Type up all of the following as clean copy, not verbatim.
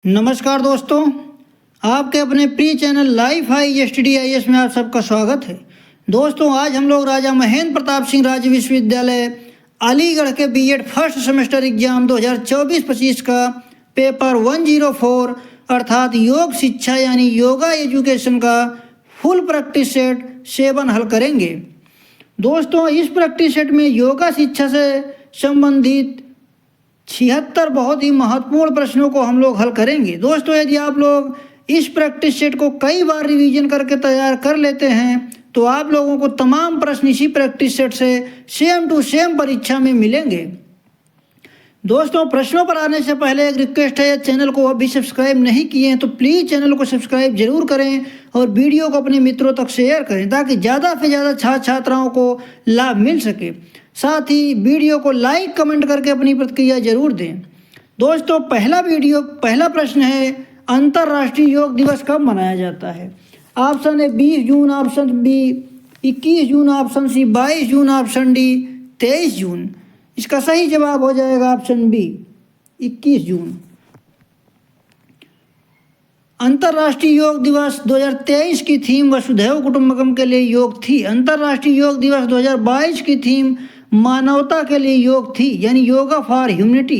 नमस्कार दोस्तों, आपके अपने प्रिय चैनल लाइफ हाई STDIS में आप सबका स्वागत है। दोस्तों, आज हम लोग राजा महेंद्र प्रताप सिंह राज्य विश्वविद्यालय अलीगढ़ के B.Ed फर्स्ट सेमेस्टर एग्जाम 2024-25 का पेपर 104 अर्थात योग शिक्षा यानी योगा एजुकेशन का फुल प्रैक्टिस सेट 7 हल करेंगे। दोस्तों, इस प्रैक्टिस सेट में योगा शिक्षा से संबंधित 76 बहुत ही महत्वपूर्ण प्रश्नों को हम लोग हल करेंगे। दोस्तों, यदि आप लोग इस प्रैक्टिस सेट को कई बार रिवीजन करके तैयार कर लेते हैं तो आप लोगों को तमाम प्रश्न इसी प्रैक्टिस सेट से सेम टू सेम परीक्षा में मिलेंगे। दोस्तों, प्रश्नों पर आने से पहले एक रिक्वेस्ट है, चैनल को अभी सब्सक्राइब नहीं किए हैं तो प्लीज़ चैनल को सब्सक्राइब जरूर करें और वीडियो को अपने मित्रों तक शेयर करें ताकि ज़्यादा से ज़्यादा छात्र छात्राओं को लाभ मिल सके। साथ ही वीडियो को लाइक कमेंट करके अपनी प्रतिक्रिया जरूर दें। दोस्तों, पहला प्रश्न है, अंतर्राष्ट्रीय योग दिवस कब मनाया जाता है? ऑप्शन है 20 जून, ऑप्शन बी 21 जून, ऑप्शन सी 22 जून, ऑप्शन डी 23 जून। इसका सही जवाब हो जाएगा ऑप्शन बी 21 जून। अंतर्राष्ट्रीय योग दिवस 2023 की थीम वसुधैव कुटुंबकम के लिए योग थी। अंतर्राष्ट्रीय योग दिवस 2022 की थीम मानवता के लिए योग थी यानी योगा फॉर ह्यूमनिटी।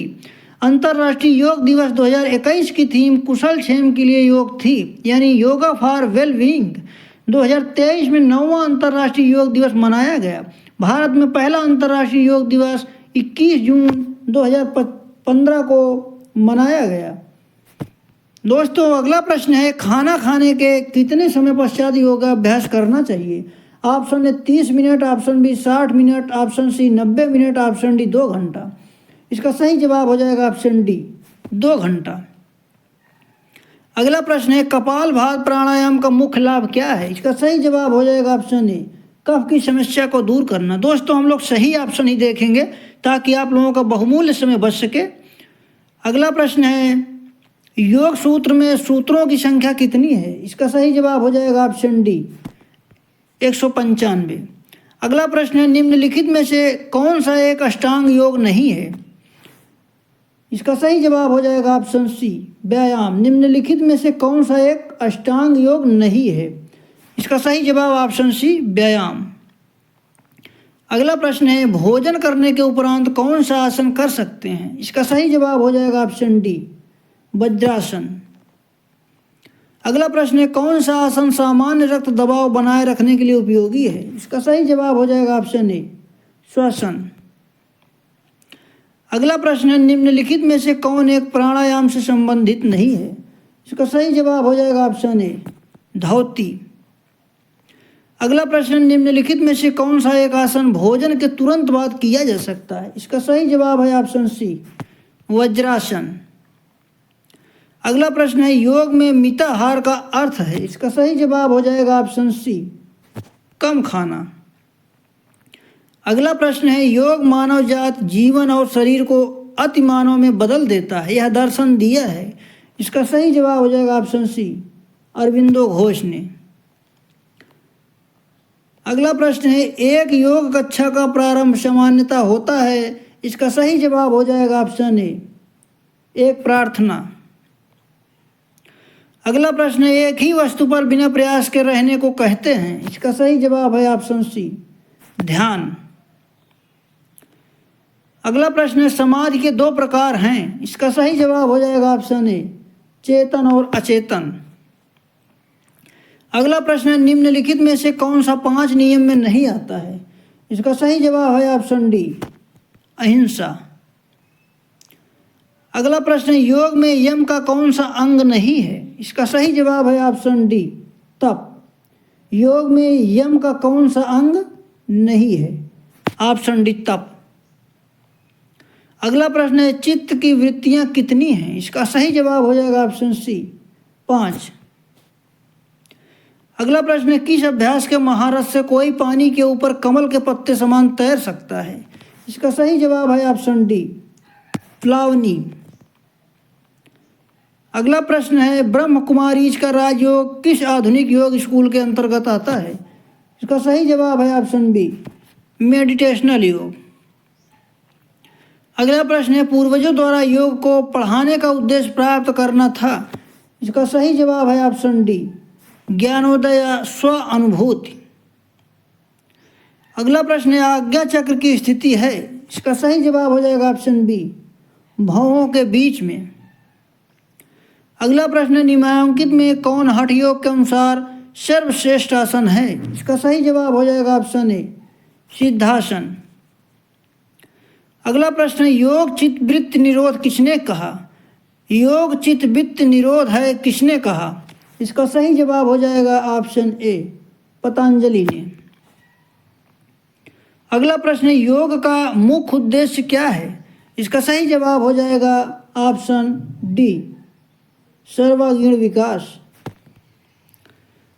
अंतर्राष्ट्रीय योग दिवस 2021 की थीम कुशल क्षेम के लिए योग थी यानी योगा फॉर वेलबीइंग। 2023 में 9वां अंतर्राष्ट्रीय योग दिवस मनाया गया। भारत में पहला अंतर्राष्ट्रीय योग दिवस 21 जून 2015 को मनाया गया। दोस्तों, अगला प्रश्न है, खाना खाने के कितने समय पश्चात योगाभ्यास करना चाहिए? ऑप्शन है 30 मिनट, ऑप्शन बी 60 मिनट, ऑप्शन सी 90 मिनट, ऑप्शन डी 2 घंटा। इसका सही जवाब हो जाएगा ऑप्शन डी 2 घंटा। अगला प्रश्न है, कपालभाति प्राणायाम का मुख्य लाभ क्या है? इसका सही जवाब हो जाएगा ऑप्शन ए, कफ की समस्या को दूर करना। दोस्तों, हम लोग सही ऑप्शन ही देखेंगे ताकि आप लोगों का बहुमूल्य समय बच सके। अगला प्रश्न है, योग सूत्र में सूत्रों की संख्या कितनी है? इसका सही जवाब हो जाएगा ऑप्शन डी 195। अगला प्रश्न है, निम्नलिखित में से कौन सा एक अष्टांग योग नहीं है? इसका सही जवाब हो जाएगा ऑप्शन सी व्यायाम। निम्नलिखित में से कौन सा एक अष्टांग योग नहीं है? इसका सही जवाब ऑप्शन सी व्यायाम। अगला प्रश्न है, भोजन करने के उपरांत कौन सा आसन कर सकते हैं? इसका सही जवाब हो जाएगा ऑप्शन डी वज्रासन। अगला प्रश्न है, कौन सा आसन सामान्य रक्त दबाव बनाए रखने के लिए उपयोगी है? इसका सही जवाब हो जाएगा ऑप्शन ए श्वसन। अगला प्रश्न है, निम्नलिखित में से कौन एक प्राणायाम से संबंधित नहीं है? इसका सही जवाब हो जाएगा ऑप्शन ए धौती। अगला प्रश्न, निम्नलिखित में से कौन सा एक आसन भोजन के तुरंत बाद किया जा सकता है? इसका सही जवाब है ऑप्शन सी वज्रासन। अगला प्रश्न है, योग में मिताहार का अर्थ है? इसका सही जवाब हो जाएगा ऑप्शन सी कम खाना। अगला प्रश्न है, योग मानव जात जीवन और शरीर को अति मानव में बदल देता है, यह दर्शन दिया है। इसका सही जवाब हो जाएगा ऑप्शन सी अरविंदो घोष ने। अगला प्रश्न है, एक योग कक्षा का प्रारंभ सामान्यतः होता है? इसका सही जवाब हो जाएगा ऑप्शन ए एक प्रार्थना। अगला प्रश्न है, एक ही वस्तु पर बिना प्रयास के रहने को कहते हैं? इसका सही जवाब है ऑप्शन सी ध्यान। अगला प्रश्न है, समाधि के 2 प्रकार हैं? इसका सही जवाब हो जाएगा ऑप्शन ए चेतन और अचेतन। अगला प्रश्न है, निम्नलिखित में से कौन सा 5 नियम में नहीं आता है? इसका सही जवाब है ऑप्शन डी अहिंसा। अगला प्रश्न है, योग में यम का कौन सा अंग नहीं है? इसका सही जवाब है ऑप्शन डी तप। योग में यम का कौन सा अंग नहीं है? ऑप्शन डी तप। अगला प्रश्न है, चित्त की वृत्तियां कितनी हैं? इसका सही जवाब हो जाएगा ऑप्शन सी 5। अगला प्रश्न है, किस अभ्यास के महारत से कोई पानी के ऊपर कमल के पत्ते समान तैर सकता है? इसका सही जवाब है ऑप्शन डी प्लावनी। अगला प्रश्न है, ब्रह्म कुमारीज का राजयोग किस आधुनिक योग स्कूल के अंतर्गत आता है? इसका सही जवाब है ऑप्शन बी मेडिटेशनल योग। अगला प्रश्न है पूर्वजों द्वारा योग को पढ़ाने का उद्देश्य प्राप्त करना था। इसका सही जवाब है ऑप्शन डी, ज्ञानोदय या स्व अनुभूति। अगला प्रश्न है आज्ञा चक्र की स्थिति है। इसका सही जवाब हो जाएगा ऑप्शन बी, भवों के बीच में। अगला प्रश्न है निम्नांकित में कौन हठ योग के अनुसार सर्वश्रेष्ठ आसन है। इसका सही जवाब हो जाएगा ऑप्शन ए, सिद्धासन। अगला प्रश्न है योग चित्त वृत्ति निरोध किसने कहा। योग चित्त वृत्ति निरोध है किसने कहा। इसका सही जवाब हो जाएगा ऑप्शन ए, पतंजलि ने। अगला प्रश्न है योग का मुख्य उद्देश्य क्या है। इसका सही जवाब हो जाएगा ऑप्शन डी, सर्वांगीण विकास।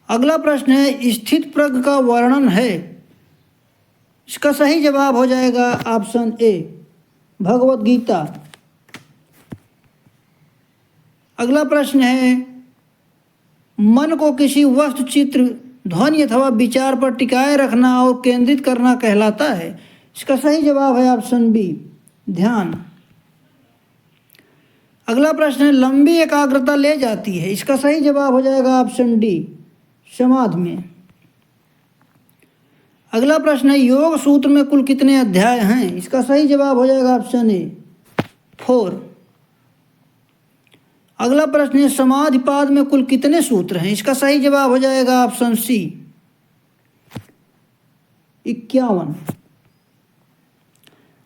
अगला प्रश्न है स्थित प्रज्ञ का वर्णन है। इसका सही जवाब हो जाएगा ऑप्शन ए, भगवत गीता। अगला प्रश्न है मन को किसी वस्तु, चित्र, ध्वनि अथवा विचार पर टिकाए रखना और केंद्रित करना कहलाता है। इसका सही जवाब है ऑप्शन बी, ध्यान। अगला प्रश्न है लंबी एकाग्रता ले जाती है। इसका सही जवाब हो जाएगा ऑप्शन डी, समाधि में। अगला प्रश्न है योग सूत्र में कुल कितने अध्याय हैं। इसका सही जवाब हो जाएगा ऑप्शन ए, 4। अगला प्रश्न है समाधिपाद में कुल कितने सूत्र हैं। इसका सही जवाब हो जाएगा ऑप्शन सी, 51।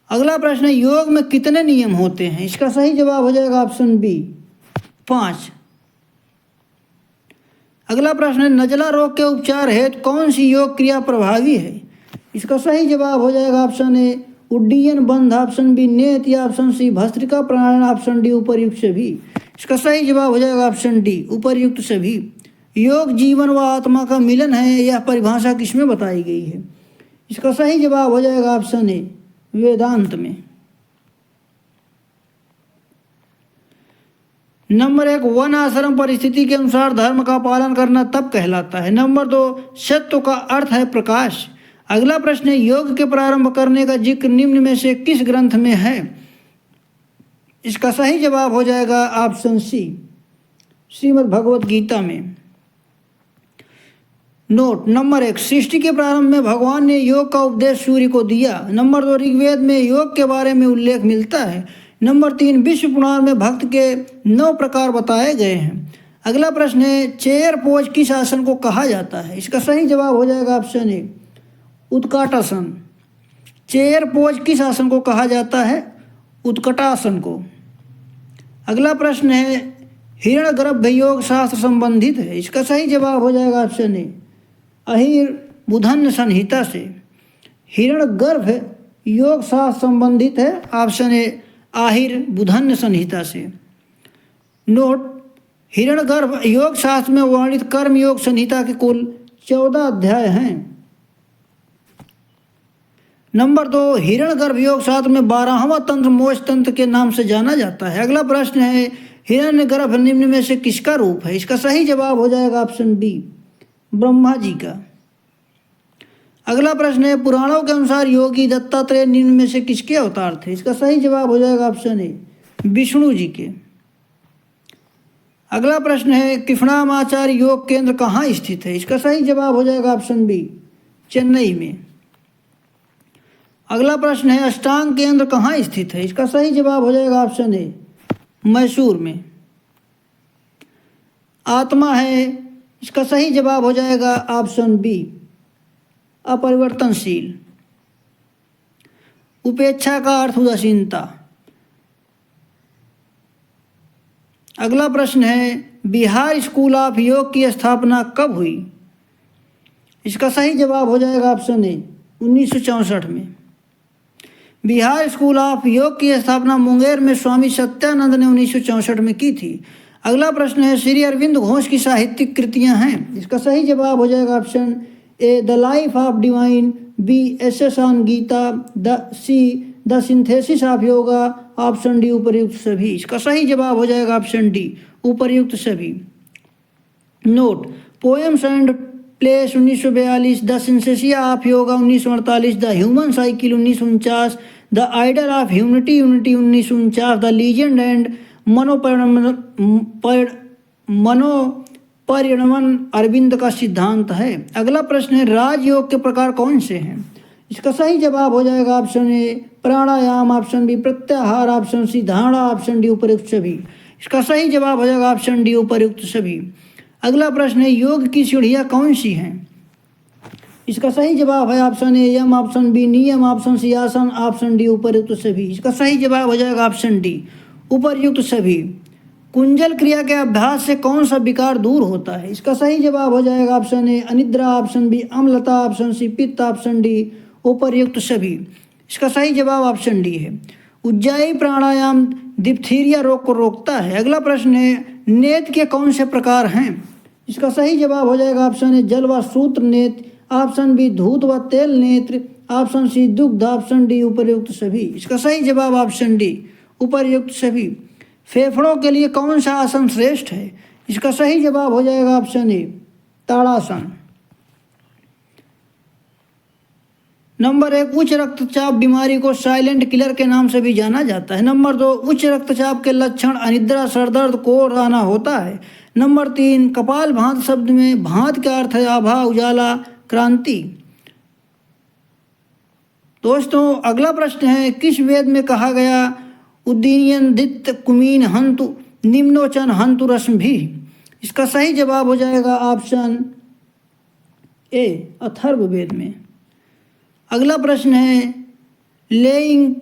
अगला प्रश्न है योग में कितने नियम होते हैं। इसका सही जवाब हो जाएगा ऑप्शन बी, 5। अगला प्रश्न है नजला रोग के उपचार हेतु कौन सी योग क्रिया प्रभावी है। इसका सही जवाब हो जाएगा ऑप्शन ए, उड्डीयन बंध, ऑप्शन बी नेत, या ऑप्शन सी भस्त्रिका प्राणायाम, ऑप्शन डी उपर्युक्त सभी। इसका सही जवाब हो जाएगा ऑप्शन डी, उपर्युक्त सभी। योग जीवन व आत्मा का मिलन है, यह परिभाषा किसमें बताई गई है। इसका सही जवाब हो जाएगा ऑप्शन ए, वेदांत में। नंबर 1 वन आश्रम परिस्थिति के अनुसार धर्म का पालन करना तब कहलाता है। नंबर 2 सत्व का अर्थ है प्रकाश। अगला प्रश्न है योग के प्रारंभ करने का जिक्र निम्न में से किस ग्रंथ में है। इसका सही जवाब हो जाएगा ऑप्शन सी, श्रीमद् भगवत गीता में। नोट नंबर 1 सृष्टि के प्रारंभ में भगवान ने योग का उपदेश सूर्य को दिया। नंबर 2 ऋग्वेद में योग के बारे में उल्लेख मिलता है। नंबर 3 विश्व पुराण में भक्त के 9 प्रकार बताए गए हैं। अगला प्रश्न है चेयर पोज किस आसन को कहा जाता है। इसका सही जवाब हो जाएगा ऑप्शन ए, उत्कटासन। चेयर पोज किस आसन को कहा जाता है, उत्कटासन को। अगला प्रश्न है हिरण्यगर्भ योग शास्त्र संबंधित है। इसका सही जवाब हो जाएगा ऑप्शन ए, अहिर बुधन्य संहिता से। हिरण्यगर्भ योग शास्त्र संबंधित है, ऑप्शन ए आहिर बुधन्य संहिता से। नोट हिरण्यगर्भ योग शास्त्र में वर्णित कर्म योग संहिता के कुल 14 अध्याय हैं। नंबर 2 हिरण्यगर्भ योग शास्त्र में 12वां तंत्र मोक्ष तंत्र के नाम से जाना जाता है। अगला प्रश्न है हिरण्यगर्भ निम्न में से किसका रूप है। इसका सही जवाब हो जाएगा ऑप्शन बी, ब्रह्मा जी का। अगला प्रश्न है पुराणों के अनुसार योगी दत्तात्रेय निम्न में से किसके अवतार थे। इसका सही जवाब हो जाएगा ऑप्शन ए, विष्णु जी के। अगला प्रश्न है कृष्णामाचार्य योग केंद्र कहाँ स्थित है। इसका सही जवाब हो जाएगा ऑप्शन बी, चेन्नई में। अगला प्रश्न है अष्टांग केंद्र कहाँ स्थित है। इसका सही जवाब हो जाएगा ऑप्शन ए, मैसूर में। आत्मा है, इसका सही जवाब हो जाएगा ऑप्शन बी, अपरिवर्तनशील। उपेक्षा का अर्थ उदासीनता। अगला प्रश्न है बिहार स्कूल ऑफ योग की स्थापना कब हुई। इसका सही जवाब हो जाएगा ऑप्शन ए, 1964 में। बिहार स्कूल ऑफ योग की स्थापना मुंगेर में स्वामी सत्यानंद ने 1964 में की थी। अगला प्रश्न है श्री अरविंद घोष की साहित्यिक कृतियां हैं। इसका सही जवाब हो जाएगा option A, the life of divine, B essays on Gita, the synthesis of yoga, option D उपर्युक्त सभी। इसका सही जवाब हो जाएगा ऑप्शन डी, उपर्युक्त सभी। Note poems and place 1942, the synthesis of yoga 1948, the human cycle 1949, the ideal of humanity unity 1949, the legend and मनोपरिणमन अरविंद का सिद्धांत है। अगला प्रश्न है राजयोग के प्रकार कौन से हैं? इसका सही जवाब हो जाएगा ऑप्शन ए प्राणायाम, ऑप्शन बी प्रत्याहार, ऑप्शन सी धारणा, ऑप्शन डी उपयुक्त सभी। इसका सही जवाब हो जाएगा ऑप्शन डी उपयुक्त सभी। अगला प्रश्न है योग की सीढ़ियाँ कौन सी हैं? इसका सही जवाब है ऑप्शन ए यम, ऑप्शन बी नियम, ऑप्शन सी आसन, ऑप्शन डी उपयुक्त सभी। इसका सही जवाब हो जाएगा ऑप्शन डी उपयुक्त सभी। कुंजल क्रिया के अभ्यास से कौन सा विकार दूर होता है? इसका सही जवाब हो जाएगा ऑप्शन ए अनिद्रा, ऑप्शन बी अम्लता, ऑप्शन सी पित्त, ऑप्शन डी उपयुक्त सभी। इसका सही जवाब ऑप्शन डी है। उज्जाई प्राणायाम डिप्थीरिया रोग को रोकता है। अगला प्रश्न है नेत्र के कौन से प्रकार हैं? इसका सही जवाब हो जाएगा ऑप्शन ए जल व सूत्र नेत्र, ऑप्शन बी धूत व तेल नेत्र, ऑप्शन सी दुग्ध, ऑप्शन डी उपयुक्त सभी। इसका सही जवाब ऑप्शन डी उपयुक्त सभी। फेफड़ों के लिए कौन सा आसन श्रेष्ठ है? इसका सही जवाब हो जाएगा ऑप्शन ए ताड़ासन। नंबर 1 उच्च रक्तचाप बीमारी को साइलेंट किलर के नाम से भी जाना जाता है। नंबर 2 उच्च रक्तचाप के लक्षण अनिद्रा, सरदर्द, कोढ़ आना होता है। नंबर 3 कपाल भांत शब्द में भांत का अर्थ है आभा, उजाला, क्रांति। दोस्तों अगला प्रश्न है किस वेद में कहा गया उदीयन दित्त कुमीन हंतु निम्नोचन हंतु रश्म भी? इसका सही जवाब हो जाएगा ऑप्शन ए अथर्ववेद में। अगला प्रश्न है लेइंग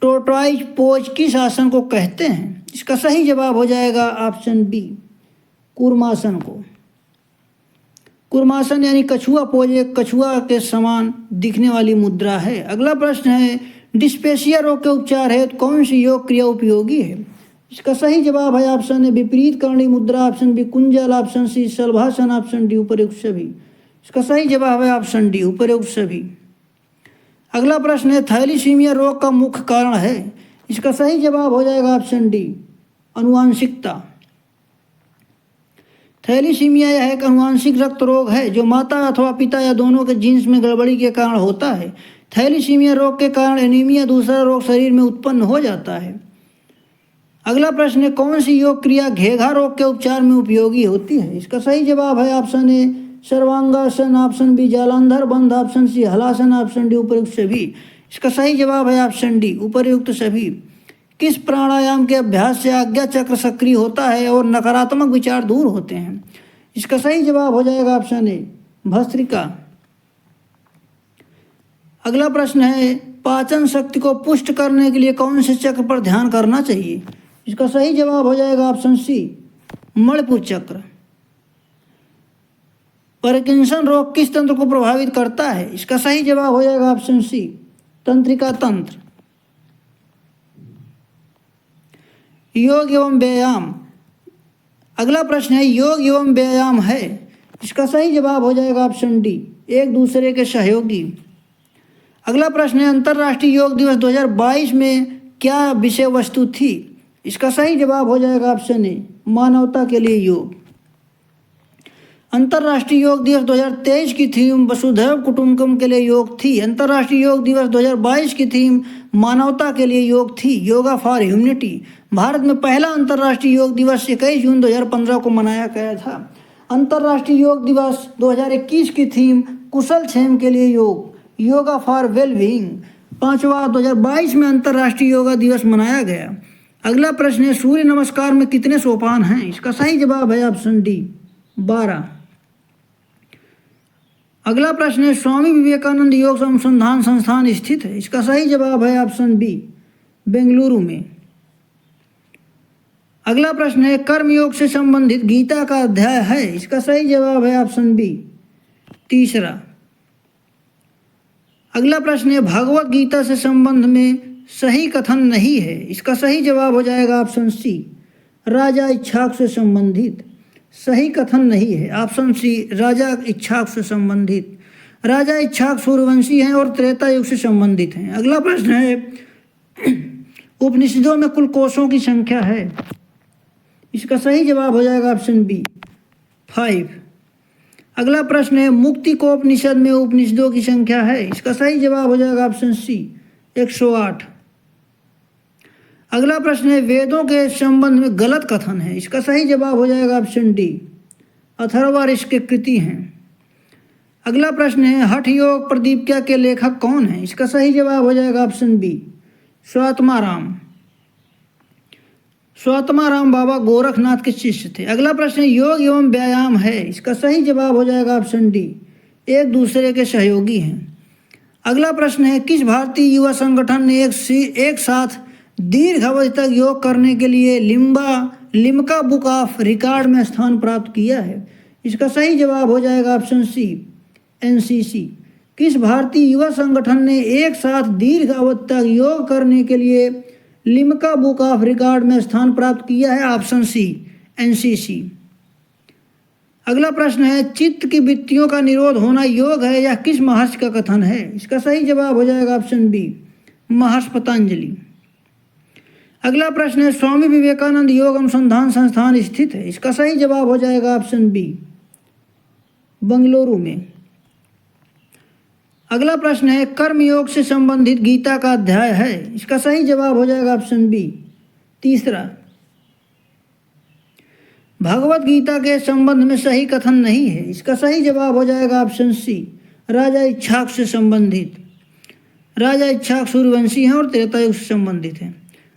टोर्टॉइज पोज किस आसन को कहते हैं? इसका सही जवाब हो जाएगा ऑप्शन बी कूर्मासन को। कूर्मासन यानी कछुआ पोज एक कछुआ के समान दिखने वाली मुद्रा है। अगला प्रश्न है डिस्पेसिया रोग के उपचार है तो कौन सी योग क्रिया उपयोगी है? इसका सही जवाब है ऑप्शन ए विपरीत करणी मुद्रा, ऑप्शन बी कुंजल, ऑप्शन सी शलभासन, ऑप्शन डी उपयुक्त सभी। इसका सही जवाब है ऑप्शन डी उपयुक्त सभी। अगला प्रश्न है थैलीसीमिया रोग का मुख्य कारण है? इसका सही जवाब हो जाएगा ऑप्शन डी अनुवांशिकता। थैलीसीमिया यह एक अनुवांशिक रक्त रोग है जो माता अथवा पिता या दोनों के जीन्स में गड़बड़ी के कारण होता है। थैलीसीमिया रोग के कारण एनीमिया दूसरा रोग शरीर में उत्पन्न हो जाता है। अगला प्रश्न है कौन सी योग क्रिया घेघा रोग के उपचार में उपयोगी होती है? इसका सही जवाब है ऑप्शन ए सर्वांगासन, ऑप्शन बी जालंधर बंध, ऑप्शन सी हलासन, ऑप्शन डी उपयुक्त सभी। इसका सही जवाब है ऑप्शन डी उपयुक्त सभी। किस प्राणायाम के अभ्यास से आज्ञा चक्र सक्रिय होता है और नकारात्मक विचार दूर होते हैं? इसका सही जवाब हो जाएगा ऑप्शन ए भस्त्रिका। अगला प्रश्न है पाचन शक्ति को पुष्ट करने के लिए कौन से चक्र पर ध्यान करना चाहिए? इसका सही जवाब हो जाएगा ऑप्शन सी मणिपुर चक्र। पार्किंसन रोग किस तंत्र को प्रभावित करता है? इसका सही जवाब हो जाएगा ऑप्शन सी तंत्रिका तंत्र। योग एवं व्यायाम। अगला प्रश्न है योग एवं व्यायाम है? इसका सही जवाब हो जाएगा ऑप्शन डी एक दूसरे के सहयोगी। अगला प्रश्न है अंतर्राष्ट्रीय योग दिवस 2022 में क्या विषय वस्तु थी? इसका सही जवाब हो जाएगा ऑप्शन ए मानवता के लिए योग। अंतर्राष्ट्रीय योग दिवस 2023 की थीम वसुधैव कुटुंबकम के लिए योग थी। अंतर्राष्ट्रीय योग दिवस 2022 की थीम मानवता के लिए योग थी, योगा फॉर ह्यूमनिटी। भारत में पहला अंतर्राष्ट्रीय योग दिवस 21 जून 2015 को मनाया गया था। अंतर्राष्ट्रीय योग दिवस 2021 की थीम कुशल क्षेम के लिए योग, योगा फॉर वेल बीइंग। 5वां 2022 में अंतर्राष्ट्रीय योगा दिवस मनाया गया। अगला प्रश्न है सूर्य नमस्कार में कितने सोपान हैं? इसका सही जवाब है ऑप्शन डी 12। अगला प्रश्न है स्वामी विवेकानंद योग अनुसंधान संस्थान स्थित है? इसका सही जवाब है ऑप्शन बी बेंगलुरु में। अगला प्रश्न है कर्मयोग से संबंधित गीता का अध्याय है? इसका सही जवाब है ऑप्शन बी 3। अगला प्रश्न है भगवत गीता से संबंध में सही कथन नहीं है? इसका सही जवाब हो जाएगा ऑप्शन सी राजा इच्छाक से संबंधित। सही कथन नहीं है ऑप्शन सी राजा इच्छाक से संबंधित। राजा इच्छाक सूर्यवंशी हैं और त्रेता युग से संबंधित हैं। अगला प्रश्न है उपनिषदों में कुल कोशों की संख्या है? इसका सही जवाब हो जाएगा ऑप्शन बी 5। अगला प्रश्न है मुक्तिकोपनिषद में उपनिषदों की संख्या है? इसका सही जवाब हो जाएगा ऑप्शन सी 108। अगला प्रश्न है वेदों के संबंध में गलत कथन है? इसका सही जवाब हो जाएगा ऑप्शन डी अथर्वा ऋषि की कृति हैं। अगला प्रश्न है हठ योग प्रदीपिका के लेखक कौन है? इसका सही जवाब हो जाएगा ऑप्शन बी स्वात्माराम। स्वात्माराम बाबा गोरखनाथ के शिष्य थे। अगला प्रश्न है योग एवं व्यायाम है? इसका सही जवाब हो जाएगा ऑप्शन डी एक दूसरे के सहयोगी हैं। अगला प्रश्न है किस भारतीय युवा संगठन ने एक साथ दीर्घ अवधि तक योग करने के लिए लिम्का बुक ऑफ रिकॉर्ड में स्थान प्राप्त किया है? इसका सही जवाब हो जाएगा ऑप्शन सी एनसीसी। किस भारतीय युवा संगठन ने एक साथ दीर्घ अवधि तक योग करने के लिए लिम्का बुक ऑफ रिकॉर्ड में स्थान प्राप्त किया है? Option C NCC. अगला प्रश्न है चित्त की वृत्तियों का निरोध होना योग है या किस महर्षि का कथन है? इसका सही जवाब हो जाएगा ऑप्शन बी महर्षि पतंजलि। अगला प्रश्न है स्वामी विवेकानंद योग अनुसंधान संस्थान स्थित है? इसका सही जवाब हो जाएगा ऑप्शन बी बंगलुरु में। अगला प्रश्न है कर्म योग से संबंधित गीता का अध्याय है? इसका सही जवाब हो जाएगा ऑप्शन बी तीसरा। भगवत गीता के संबंध में सही कथन नहीं है? इसका सही जवाब हो जाएगा ऑप्शन सी राजा इक्ष्वाकु से संबंधित। राजा इक्ष्वाकु सूर्यवंशी हैं और त्रेता युग से संबंधित हैं।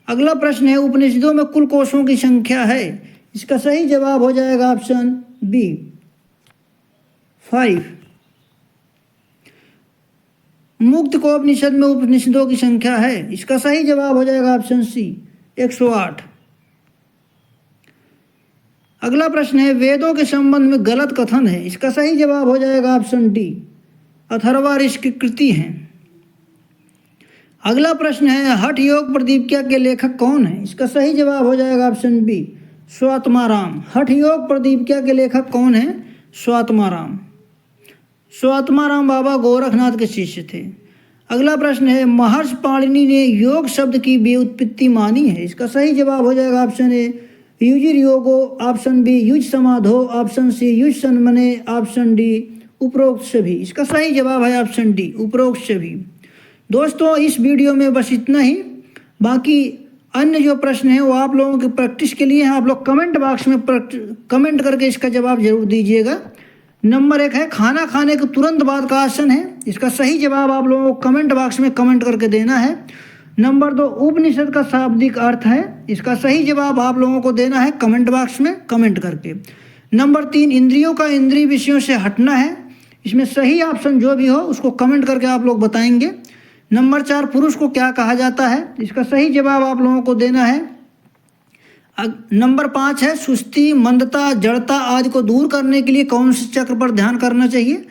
अगला प्रश्न है उपनिषदों में कुल कोशों की संख्या है? इसका सही जवाब हो जाएगा ऑप्शन बी 5। मुक्तिकोपनिषद में उपनिषदों की संख्या है? इसका सही जवाब हो जाएगा ऑप्शन सी 108। अगला प्रश्न है वेदों के संबंध में गलत कथन है? इसका सही जवाब हो जाएगा ऑप्शन डी अथर्वा ऋषि की कृति हैं। अगला प्रश्न है हठ योग प्रदीपिका के लेखक कौन है? इसका सही जवाब हो जाएगा ऑप्शन बी स्वात्माराम। हठ योग प्रदीपिका के लेखक कौन है? स्वात्माराम। स्वात्माराम बाबा गोरखनाथ के शिष्य थे। अगला प्रश्न है महर्षि पाणिनि ने योग शब्द की व्युत्पत्ति मानी है? इसका सही जवाब हो जाएगा ऑप्शन ए युजिर योगो, ऑप्शन बी युज समाधो, ऑप्शन सी युज सन्मने, ऑप्शन डी उपरोक्त सभी। इसका सही जवाब है ऑप्शन डी उपरोक्त सभी। दोस्तों इस वीडियो में बस इतना ही। बाकी अन्य जो प्रश्न है वो आप लोगों की प्रैक्टिस के लिए हैं। आप लोग कमेंट बॉक्स में कमेंट करके इसका जवाब जरूर दीजिएगा। नंबर 1 है खाना खाने के तुरंत बाद का आसन है? इसका सही जवाब आप लोगों को कमेंट बॉक्स में कमेंट करके देना है। नंबर 2 उपनिषद का शाब्दिक अर्थ है? इसका सही जवाब आप लोगों को देना है कमेंट बॉक्स में कमेंट करके। नंबर 3 इंद्रियों का इंद्रिय विषयों से हटना है? इसमें सही ऑप्शन जो भी हो उसको कमेंट करके आप लोग बताएंगे। नंबर 4 पुरुष को क्या कहा जाता है? इसका सही जवाब आप लोगों को देना है। नंबर 5 है सुस्ती, मंदता, जड़ता आदि को दूर करने के लिए कौन से चक्र पर ध्यान करना चाहिए?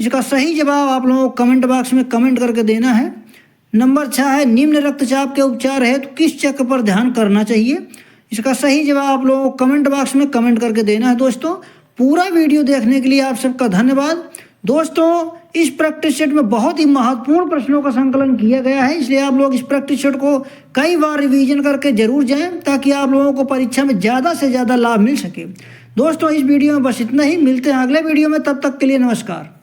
इसका सही जवाब आप लोगों को कमेंट बॉक्स में कमेंट करके देना है। नंबर 6 है निम्न रक्तचाप के उपचार है तो किस चक्र पर ध्यान करना चाहिए? इसका सही जवाब आप लोगों को कमेंट बॉक्स में कमेंट करके देना है। दोस्तों पूरा वीडियो देखने के लिए आप सबका धन्यवाद। दोस्तों इस प्रैक्टिस सेट में बहुत ही महत्वपूर्ण प्रश्नों का संकलन किया गया है, इसलिए आप लोग इस प्रैक्टिस सेट को कई बार रिवीजन करके जरूर जाएं ताकि आप लोगों को परीक्षा में ज़्यादा से ज़्यादा लाभ मिल सके। दोस्तों इस वीडियो में बस इतना ही। मिलते हैं अगले वीडियो में, तब तक के लिए नमस्कार।